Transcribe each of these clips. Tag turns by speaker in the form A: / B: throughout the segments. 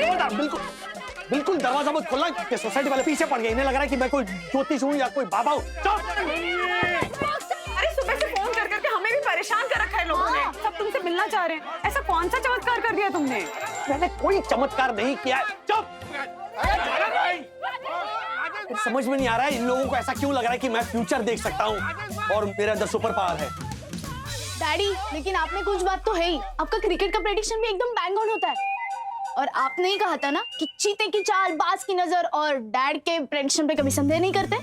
A: खबरदार, बिल्कुल बिल्कुल दरवाजा मत खोलना। ये सोसाइटी वाले पीछे पड़ गए, इन्हें लग रहा है कि मैं कोई ज्योतिष हूँ या कोई बाबा हूँ।
B: अरे सुबह से फोन कर करके हमें भी परेशान कर रखा है लोगों ने। सब तुमसे मिलना चाह रहे हैं। ऐसा कौन सा चमत्कार कर दिया तुमने?
A: मैंने कोई चमत्कार नहीं किया। चुप। समझ में नहीं आ रहा है इन लोगों को ऐसा क्यों लग रहा है कि मैं फ्यूचर देख सकता हूँ और मेरे अंदर सुपर पावर है।
C: डैडी, लेकिन आप में कुछ बात तो है ही। आपका क्रिकेट का प्रेडिक्शन भी एकदम बैंग ऑन होता है। और आपने ही कहा था ना कि चीते की चाल, बाज की नजर, और डैड के प्रेडिक्शन पे कभी संदेह नहीं करते।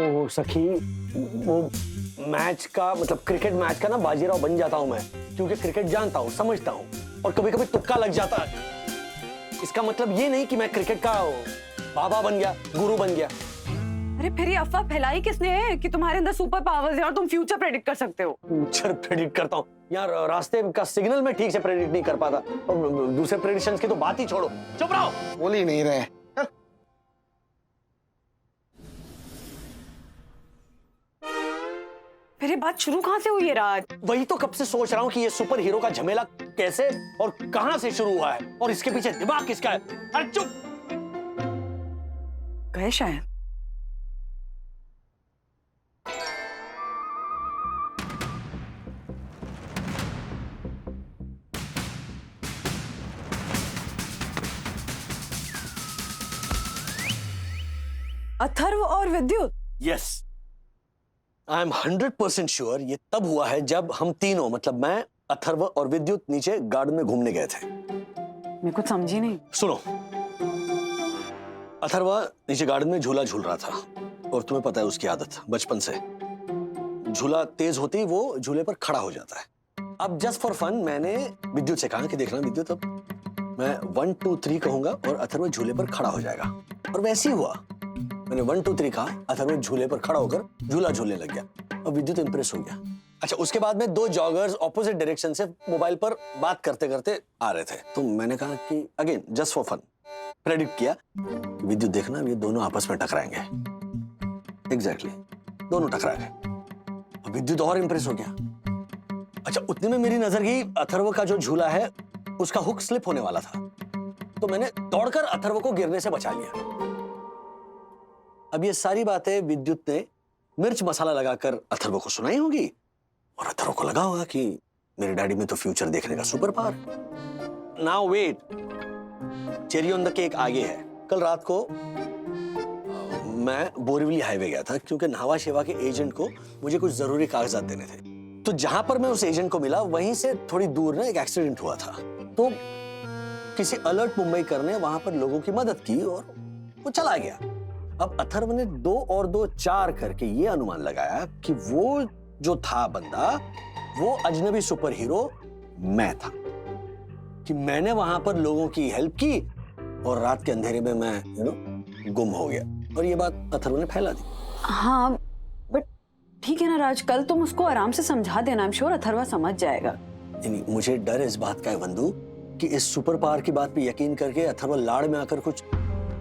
A: ओ सखी, वो मैच का मतलब क्रिकेट मैच का ना बाजीराव बन जाता हूँ मैं, क्योंकि क्रिकेट जानता हूँ, समझता हूँ, और कभी कभी तुक्का लग जाता है। इसका मतलब ये नहीं कि मैं क्रिकेट का बाबा बन गया, गुरु बन गया।
B: अरे फिर ये अफवाह फैलाई किसने है कि तुम्हारे अंदर सुपर पावर्स है और तुम फ्यूचर प्रेडिक्ट कर सकते हो?
A: फ्यूचर प्रेडिक्ट करता हूँ यार, रास्ते का सिग्नल में ठीक से प्रेडिक्ट नहीं कर पाता, और दूसरे प्रेडिक्शंस की तो बात ही छोड़ो। चुप रहो,
D: बोल ही नहीं रहे।
B: फिर ये बात शुरू कहाँ से हुई है राज?
A: वही तो कब से सोच रहा हूँ कि ये सुपर हीरो का झमेला कैसे और कहां से शुरू हुआ है, और इसके पीछे दिमाग किसका है। अरे चुप।
B: गए शायद। अथर्व और विद्युत?
A: यस, आई एम 100% श्योर ये तब हुआ है जब हम तीनों, मतलब मैं, अथर्व और विद्युत, नीचे गार्डन में घूमने गए थे।
B: मैं कुछ समझी नहीं।
A: सुनो, अथर्व नीचे गार्डन में झूला झूल रहा था, और तुम्हें पता है उसकी आदत बचपन से, झूला तेज होते ही वो झूले पर खड़ा हो जाता है। अब जस्ट फॉर फन मैंने विद्युत से कहा कि देखना विद्युत, अब मैं 1 2 3 कहूंगा और अथर्व झूले पर खड़ा हो जाएगा, और वैसे ही हुआ। मैंने 1 2 3 कहा, अथर्व झूले पर खड़ा होकर झूला झूलने लग गया, और विद्युत इंप्रेस हो गया। अच्छा, उसके बाद में 2 जॉगर्स ऑपोजिट डायरेक्शन से मोबाइल पर बात करते करते आ रहे थे, तो मैंने कहा कि again just for fun predict किया कि विद्युत देखना ये दोनों आपस में टकराएंगे। एग्जैक्टली, दोनों टकरा गए, विद्युत और इंप्रेस हो गया। अच्छा, उतने में मेरी नजर गई अथर्व का जो झूला है उसका हुक स्लिप होने वाला था, तो मैंने दौड़कर अथर्व को गिरने से बचा लिया। अब ये सारी बातें विद्युत ने मिर्च मसाला लगाकर अथर्व को सुनाई होगी, और अथर्व को लगा होगा कि मेरे डैडी में तो फ्यूचर देखने का super power. Now wait, cherry on the cake आगे है। कल रात को मैं बोरीवली हाईवे गया था, क्योंकि न्हावा शेवा के एजेंट को मुझे कुछ जरूरी कागजात देने थे। तो जहां पर मैं उस एजेंट को मिला, वहीं से थोड़ी दूर ना एक एक्सीडेंट हुआ था, तो किसी अलर्ट मुंबई करने वहां पर लोगों की मदद की और वो चला गया। अब अथर्व ने 2 और 2 4 करके ये अनुमान लगाया कि वो जो था बंदा, वो अजनबी सुपर हीरो मैं था, कि मैंने वहां पर लोगों की हेल्प की और रात के अंधेरे में मैं गुम हो गया, और ये बात अथर्व ने फैला दी।
B: हाँ, बट ठीक है ना राज, कल तुम उसको आराम से समझा देना, आई एम श्योर अथर्व समझ जाएगा।
A: मुझे डर इस बात का है वंदू कि इस सुपर पावर की बात पे यकीन करके अथर्व लाड़ में आकर कुछ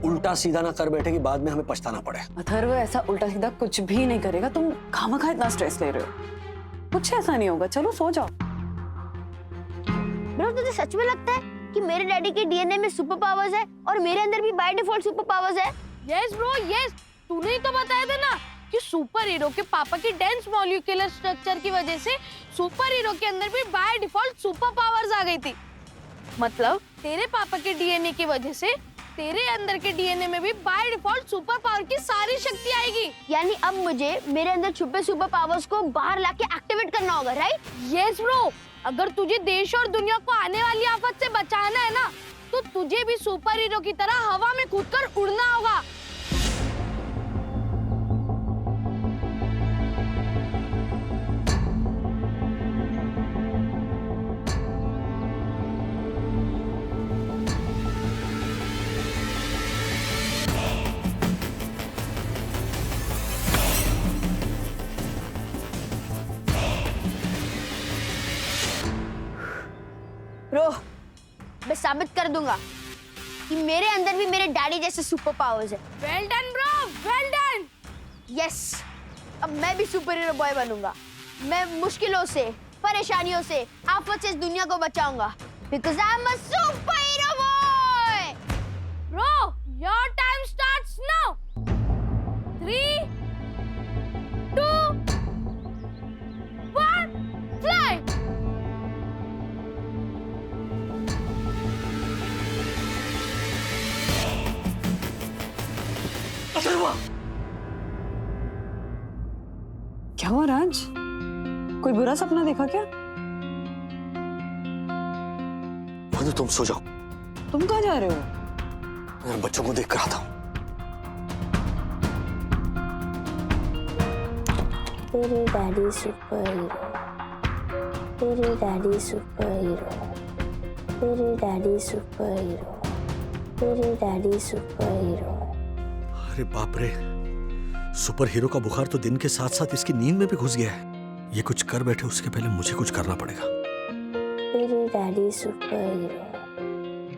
A: उल्टा सीधा ना कर बैठे कि बाद में हमें पछताना पड़े।
B: अथर्व ऐसा उल्टा सीधा कुछ भी नहीं करेगा, तुम खामखा इतना स्ट्रेस ले रहे हो। कुछ ऐसा नहीं होगा, चलो सो जाओ।
C: ब्रो, तुझे सच में लगता है कि मेरे डैडी के डीएनए में सुपर पावर्स है और मेरे अंदर भी बाय डिफॉल्ट सुपर पावर्स है?
E: Yes bro, yes. तूने ही तो बताया था ना कि सुपर हीरो के पापा की डेंस मॉलिक्यूलर स्ट्रक्चर की वजह से सुपर हीरो के अंदर भी बाय डिफॉल्ट सुपर पावर्स आ गई थी। मतलब तेरे पापा के डीएनए की वजह से तेरे अंदर के डीएनए में भी बाय डिफॉल्ट सुपर पावर की सारी शक्ति आएगी।
C: यानी अब मुझे मेरे अंदर छुपे सुपर पावर्स को बाहर लाके एक्टिवेट करना होगा, राइट?
E: यस ब्रो, अगर तुझे देश और दुनिया को आने वाली आफत से बचाना है ना, तो तुझे भी सुपर हीरो की तरह हवा में कूदकर उड़ना होगा।
C: ब्रो, मैं साबित कर दूंगा
D: कि मेरे अंदर भी मेरे डैडी जैसे सुपर पावर्स है।
E: Well done bro, well done.
D: Yes, अब मैं भी सुपर हीरो बॉय बनूंगा। मैं मुश्किलों से, परेशानियों से, आफत से इस दुनिया को बचाऊंगा। Because I am a superhero boy.
E: Bro, your time starts now. 3, 2, 1, fly.
A: Atharva,
B: क्या हुआ राज? कोई बुरा सपना देखा क्या?
A: मधु तुम सो जाओ,
B: तुम कहाँ जा रहे हो?
A: मैं बच्चों को देख कर आता हूँ।
D: तेरे डैडी सुपर हीरो, तेरे डैडी सुपर हीरो, तेरे डैडी सुपर हीरो, तेरे डैडी सुपर हीरो।
A: अरे बाप रे, सुपर हीरो का बुखार तो दिन के साथ साथ इसकी नींद में भी घुस गया है। ये कुछ कर बैठे उसके पहले मुझे कुछ करना पड़ेगा।
D: तेरे डैडी सुपर हीरो,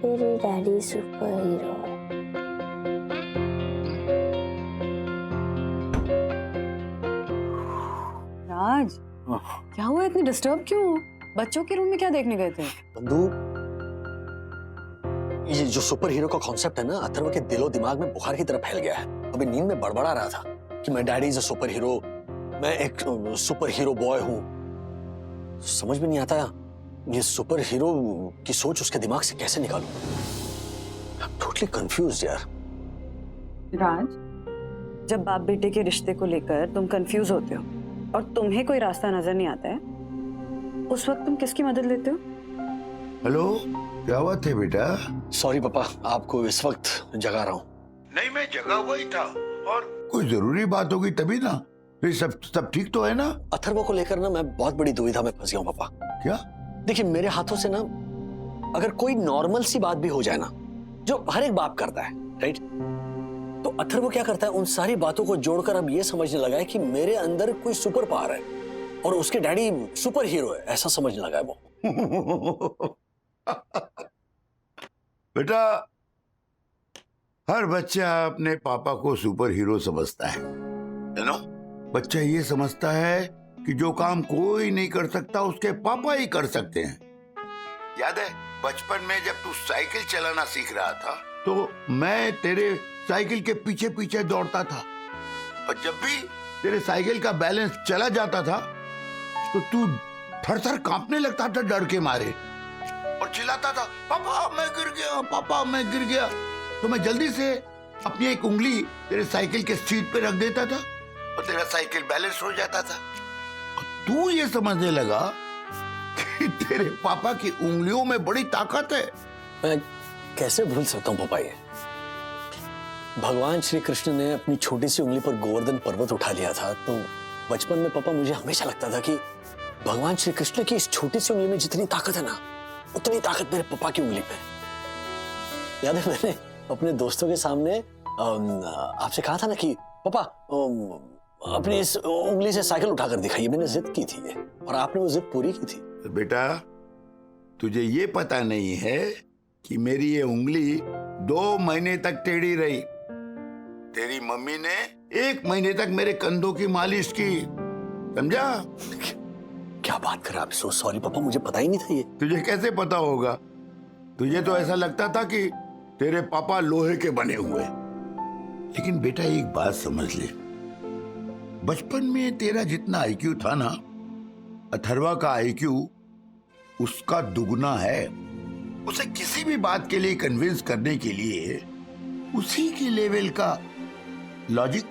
D: तेरे डैडी सुपर हीरो।
B: राज, क्या हुआ? इतनी डिस्टर्ब क्यों हो? बच्चों के रूम में क्या देखने गए थे?
A: बंधु, ये जो सुपर हीरो का कॉन्सेप्ट है ना, अथर्व के दिलो दिमाग में बुखार की तरह फैल गया है। अभी नींद में बड़बड़ा रहा था कि मैं daddy is a super hero, मैं एक सुपर हीरो बॉय हूं। समझ में नहीं आता ये सुपर हीरो की सोच उसके दिमाग से कैसे निकालूं। आई एम टोटली कंफ्यूज्ड यार।
B: राज, जब बाप बेटे के रिश्ते को लेकर तुम कंफ्यूज होते हो और तुम्हें कोई रास्ता नजर नहीं आता है, उस वक्त तुम किसकी मदद लेते हो?
F: हेलो, क्या हुआ थे बेटा?
A: सॉरी पापा, आपको इस वक्त जगा रहा हूँ।
F: नहीं, मैं जगा हुआ ही था। और कोई जरूरी बात होगी तभी ना। ये सब ठीक तो है ना?
A: अथर्व को लेकर ना मैं बहुत बड़ी दुविधा में फंस गया हूँ पापा।
F: क्या?
A: देखिए, मेरे हाथों से ना अगर कोई नॉर्मल सी बात भी हो जाए ना, जो हर एक बाप करता है, राइट, तो अथर्व क्या करता है, उन सारी बातों को जोड़कर अब ये समझने लगा है कि मेरे अंदर कोई सुपर पावर है और उसके डैडी सुपर हीरो है, ऐसा समझने लगा है वो।
F: बेटा, हर बच्चा अपने पापा को सुपर हीरो समझता है, यू नो? बच्चा ये समझता है कि जो काम कोई नहीं कर सकता उसके पापा ही कर सकते हैं। याद है बचपन में जब तू साइकिल चलाना सीख रहा था तो मैं तेरे साइकिल के पीछे पीछे दौड़ता था, और जब भी तेरे साइकिल का बैलेंस चला जाता था तो तू थर-थर कांपने लगता था डर के मारे और चिल्लाता था, पापा मैं गिर गया, पापा मैं गिर गया। तो मैं जल्दी से अपनी एक उंगली तेरे साइकिल के सीट पे रख देता था और तेरा साइकिल बैलेंस हो जाता था। और तू ये समझने लगा कि तेरे पापा की उंगलियों में बड़ी ताकत है।
A: मैं कैसे भूल सकता हूँ पापा, ये भगवान श्री कृष्ण ने अपनी छोटी सी उंगली पर गोवर्धन पर्वत उठा लिया था, तो बचपन में पापा मुझे हमेशा लगता था कि भगवान श्री कृष्ण की इस छोटी सी उंगली में जितनी ताकत है ना, उतनी ताकत मेरे पापा की उंगली पे। याद है मैंने अपने दोस्तों के सामने आपसे कहा था ना कि पापा अपनी इस उंगली से साइकिल उठाकर दिखाइए, मैंने जिद की थी ये, और आपने वो जिद पूरी की थी।
F: बेटा, तुझे ये पता नहीं है कि मेरी ये उंगली 2 महीने तक टेढ़ी रही। तेरी मम्मी ने 1 महीने तक मेरे कंधों की मालिश की, समझा?
A: क्या बात कर रहे आप? सो सॉरी पापा, मुझे पता ही नहीं था ये।
F: तुझे कैसे पता होगा? तुझे तो ऐसा लगता था कि तेरे पापा लोहे के बने हुए। लेकिन बेटा एक बात समझ ले, बचपन में तेरा जितना आईक्यू था ना, अथर्वा का आईक्यू उसका दुगना है। उसे किसी भी बात के लिए कन्विंस करने के लिए उसी के लेवल का लॉजिक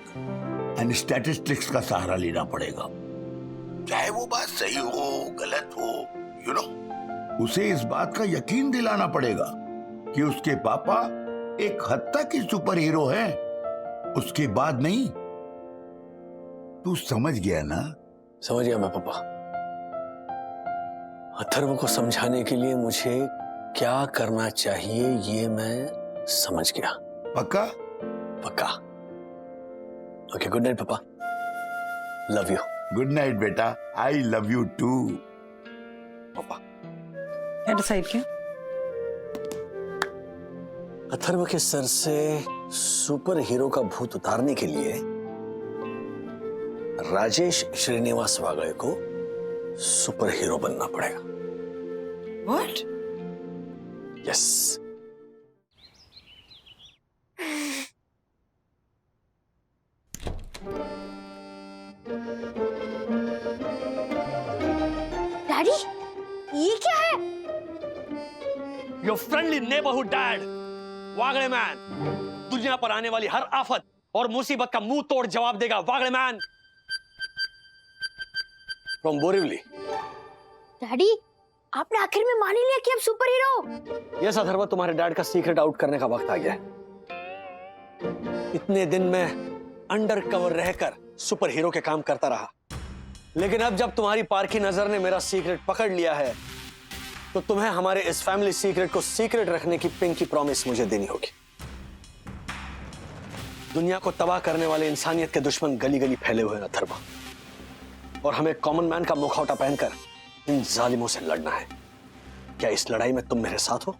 F: एंड स्टैटिस्टिक्स का सहारा लेना पड़ेगा, चाहे वो बात सही हो गलत हो, यू नो। उसे इस बात का यकीन दिलाना पड़ेगा कि उसके पापा एक हद तक ही सुपर हीरो हैं, उसके बाद नहीं। तू समझ गया ना?
A: समझ गया मैं पापा। अथर्व को समझाने के लिए मुझे क्या करना चाहिए ये मैं समझ गया।
F: पक्का?
A: पक्का। ओके, गुड नाइट पापा, लव यू।
F: गुड नाइट बेटा, आई लव यू टू।
A: पापा
B: क्या डिसाइड किया?
A: अथर्व के सर से सुपर हीरो का भूत उतारने के लिए राजेश श्रीनिवास वागले को सुपर हीरो बनना पड़ेगा।
B: व्हाट?
A: यस।
D: डैडी, ये क्या है?
G: Your friendly neighbourhood dad, Wagle man. दुनिया पर आने वाली हर आफत और मुसीबत का मुंह तोड़ जवाब देगा वागले मैन।
A: फ्रॉम बोरिवली।
D: डैडी, आपने आखिर में मान ही लिया कि आप सुपर हीरो।
A: यस अथर्व, तुम्हारे डैड का सीक्रेट आउट करने का वक्त आ गया है। इतने दिन में अंडर कवर रहकर सुपर हीरो के काम करता रहा, लेकिन अब जब तुम्हारी पारखी नजर ने मेरा सीक्रेट पकड़ लिया है, तो तुम्हें हमारे इस फैमिली सीक्रेट को सीक्रेट रखने की पिंकी प्रॉमिस मुझे देनी होगी। दुनिया को तबाह करने वाले इंसानियत के दुश्मन गली गली फैले हुए हैं अथर्व, और हमें कॉमन मैन का मुखौटा पहनकर इन जालिमों से लड़ना है। क्या इस लड़ाई में तुम मेरे साथ हो?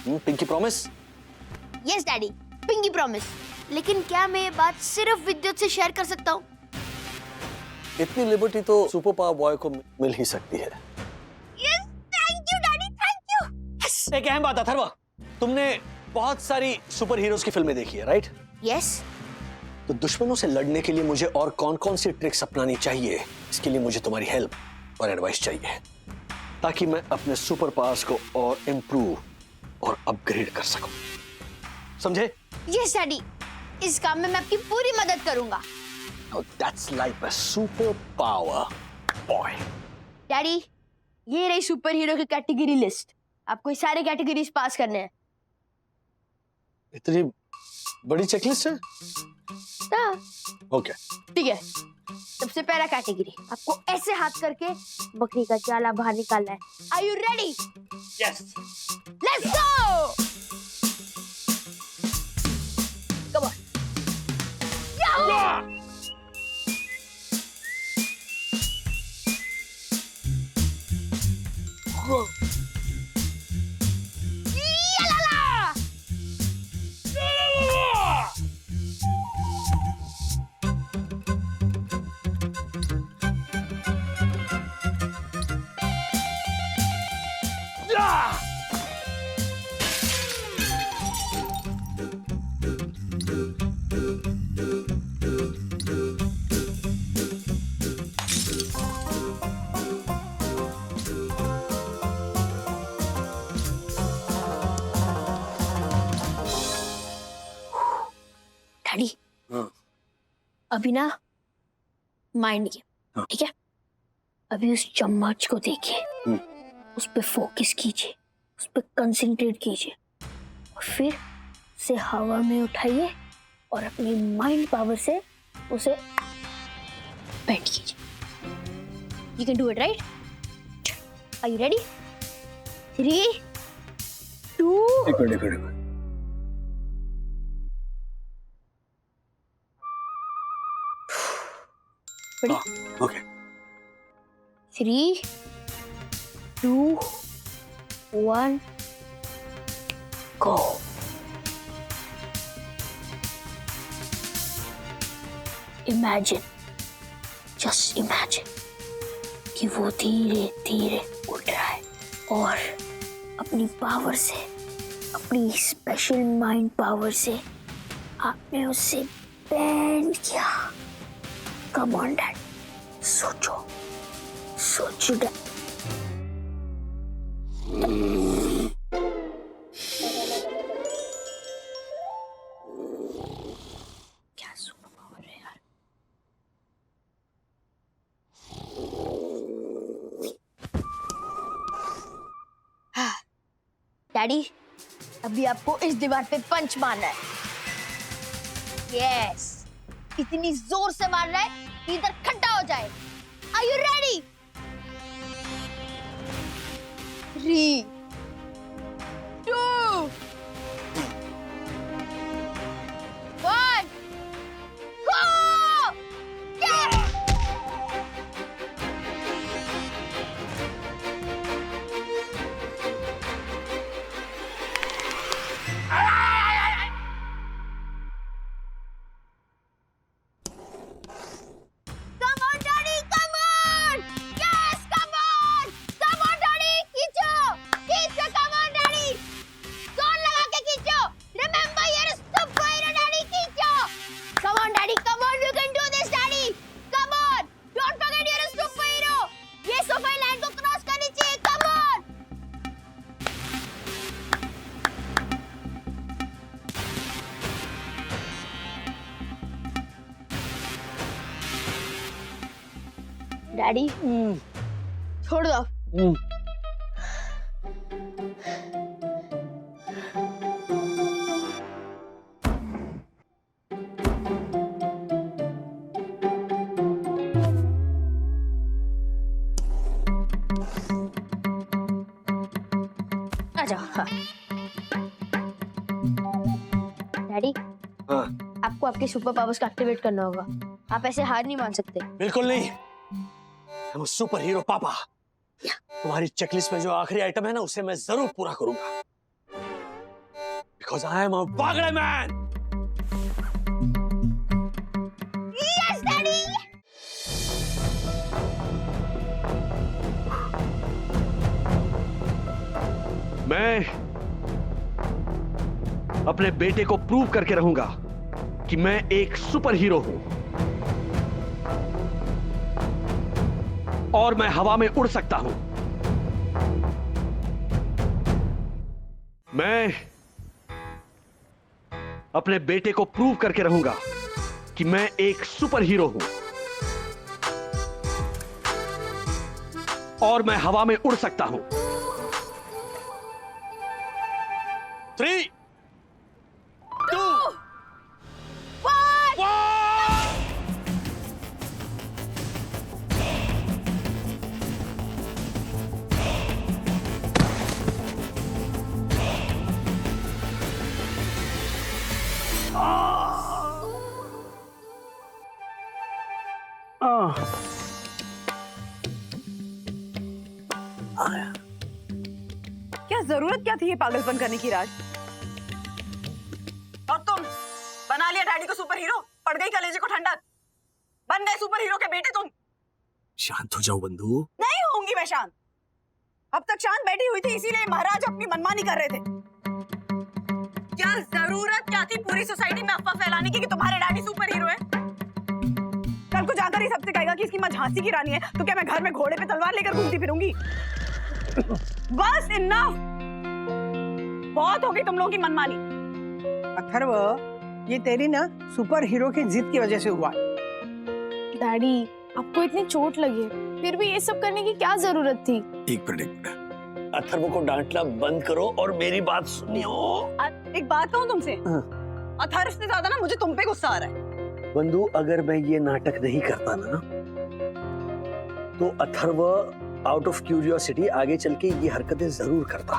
A: Pinky promise?
D: Yes daddy, pinky promise. लेकिन क्या मैं ये बात सिर्फ विद्युत से शेयर कर सकता हूँ?
A: इतनी लिबर्टी तो सुपर पावर बॉय को मिल ही सकती है।
D: Yes, thank you daddy, thank you.
A: एक अहम बात अथर्व, तुमने बहुत सारी सुपर हीरोज की फिल्में देखी है, राइट?
D: यस।
A: तो दुश्मनों से लड़ने के लिए मुझे और कौन कौन सी ट्रिक्स अपनानी चाहिए, इसके लिए मुझे तुम्हारी हेल्प और एडवाइस चाहिए, ताकि मैं अपने सुपर पावर्स को और इम्प्रूव और अपग्रेड कर सकूं। समझे?
D: यस डैडी, इस काम में मैं आपकी पूरी मदद करूंगा।
A: That's like a super power boy.
D: Daddy, ये रही सुपर हीरो की कैटेगरी लिस्ट। आपको ये सारे कैटेगरीज पास करने हैं।
A: इतनी बड़ी चेकलिस्ट है?
D: हाँ,
A: ओके।
D: ठीक है। सबसे पहला कैटेगरी, आपको ऐसे हाथ करके बकरी का जाला बाहर निकालना है। Are you ready?
G: Yes.
D: Let's go! Come on. Yahoo! Yalala! Daddy,
A: हाँ।
D: अभी ना माइंड गेम,
A: हाँ।
D: ठीक है? अभी उस चम्मच को देखिए, उस पे फोकस कीजिए, उस पे कंसंट्रेट कीजिए, और फिर उसे हवा में उठाइए और अपनी माइंड पावर से उसे बेंड कीजिए। You can do it, right? Are you ready? 3, 2,
A: एक minute.
D: ready?
A: Okay.
D: 3, 2, 1, go. Imagine, just imagine कि वो धीरे धीरे उड़ रहा है और अपनी पावर से, अपनी स्पेशल माइंड पावर से आपने उसे बैंड किया। कम ऑन डैड, सोचो सोचो डैड। क्या सुपर पावर है यार। डैडी, अभी आपको इस दीवार पे पंच मारना है। यस, इतनी जोर से मारना है कि इधर खड्डा हो जाए। Are you ready? 3, 2, 1, go! Yeah! Daddy
C: छोड़ दो आप।
D: आ जाओ। हाँ। डैडी
A: हाँ
D: आपको आपके सुपर पावर्स को एक्टिवेट करना होगा। आप ऐसे हार नहीं मान सकते।
A: बिल्कुल नहीं, I'm a सुपर हीरो पापा। तुम्हारी चेकलिस्ट में जो आखिरी आइटम है ना, उसे मैं जरूर पूरा करूंगा। Because I am a Wagde man.
D: Yes daddy.
G: मैं अपने बेटे को प्रूव करके रहूंगा कि मैं एक सुपर हीरो हूं और मैं हवा में उड़ सकता हूं। मैं अपने बेटे को प्रूव करके रहूंगा कि मैं एक सुपर हीरो हूं और मैं हवा में उड़ सकता हूं। 3, 2, 1।
B: क्या जरूरत क्या थी ये पागलपन करने की राज? और तुम बना लिया डैडी को सुपर हीरो, पड़ गई कलेजे को ठंडक, बन गए सुपर हीरो के बेटे तुम।
A: शांत हो जाओ बंधु।
B: नहीं होंगी मैं शांत। अब तक शांत बैठी हुई थी, इसीलिए महाराज अपनी मनमानी कर रहे थे। क्या जरूरत क्या थी पूरी सोसाइटी में अफवाह फैलाने की कि तुम्हारे डैडी सुपर हीरो है? कल को जाकर ही सबसे कहेगा कि इसकी मां झांसी की रानी है, तो क्या मैं घर में घोड़े पे तलवार लेकर घूमती फिरूंगी? बस इनफ, बहुत हो गई तुम लोगों की मनमानी।
H: अथर्व, ये तेरी ना सुपर हीरो की जिद की वजह से हुआ।
C: डैडी आपको इतनी चोट लगी है, फिर भी ये सब करने की क्या जरूरत थी?
A: एक मिनट, अथर्व को डांटना बंद करो और मेरी बात सुनियो।
B: एक बात कहूँ तुमसे, अथर्व से ज्यादा ना मुझे तुम पे गुस्सा आ रहा है।
A: बंधु, अगर मैं ये नाटक नहीं करता ना, तो अथर्व आउट ऑफ क्यूरियोसिटी आगे चल के ये हरकतें जरूर करता।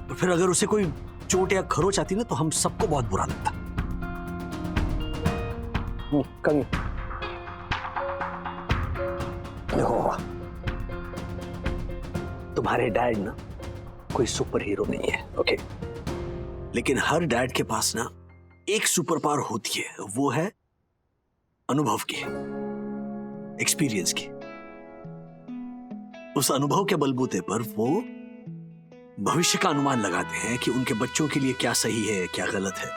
A: और फिर अगर उसे कोई चोट या खरोच आती ना, तो हम सबको बहुत बुरा लगता। कमी देखो बाबा, तुम्हारे डैड ना कोई सुपर हीरो नहीं है, ओके? लेकिन हर डैड के पास ना एक सुपर पावर होती है, वो है अनुभव की, एक्सपीरियंस की। उस अनुभव के बलबूते पर वो भविष्य का अनुमान लगाते हैं कि उनके बच्चों के लिए क्या सही है, क्या गलत है।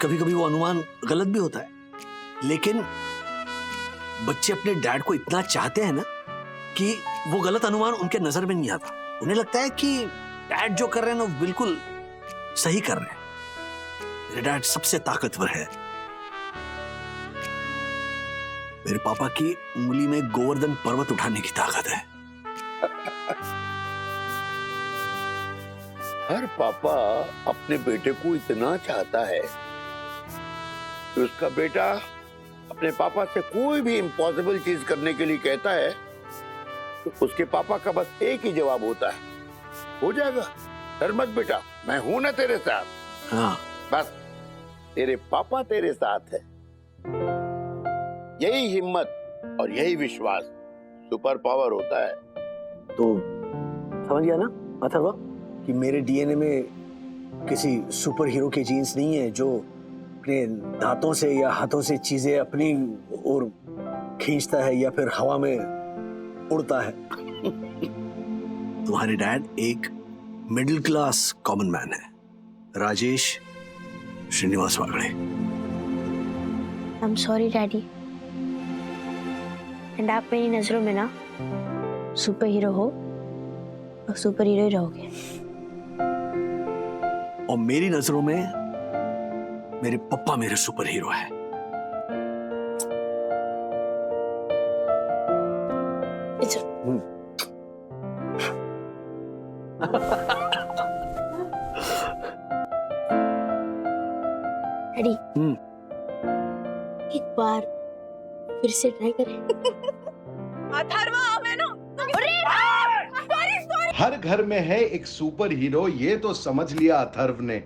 A: कभी कभी वो अनुमान गलत भी होता है, लेकिन बच्चे अपने डैड को इतना चाहते हैं ना कि वो गलत अनुमान उनके नजर में नहीं आता। उन्हें लगता है कि डैड जो कर रहे हैं ना, वो बिल्कुल सही कर रहे हैं। मेरे डैड सबसे ताकतवर है। मेरे पापा की उंगली में गोवर्धन पर्वत उठाने की ताकत है।
F: हर पापा अपने बेटे को इतना चाहता है कि उसका बेटा अपने पापा से कोई भी इम्पॉसिबल चीज करने के लिए कहता है, तो उसके पापा का बस एक ही जवाब होता है, हो जाएगा, डर मत बेटा, मैं हूं ना तेरे साथ।
A: हाँ,
F: बस तेरे पापा तेरे साथ है। यही हिम्मत और यही विश्वास सुपर पावर होता है।
A: तो समझ गया ना अथर्व कि मेरे डीएनए में किसी सुपर हीरो के जीन्स नहीं है जो अपने दांतों से या हाथों से चीजें अपनी ओर खींचता है या फिर हवा में उड़ता है। तुम्हारे डैड एक मिडिल क्लास कॉमन मैन है, Rajesh Srinivas Wagde.
D: I am sorry daddy. And आप मेरी नजरों में ना सुपर हीरो हो और सुपर हीरो ही रहोगे।
A: और मेरी नजरों में मेरे पप्पा मेरे सुपर हीरो है।
D: डैडी एक बार फिर से ट्राई करें।
B: अथर्व आवेनो
I: हर घर में है एक सुपर हीरो, ये तो समझ लिया अथर्व ने।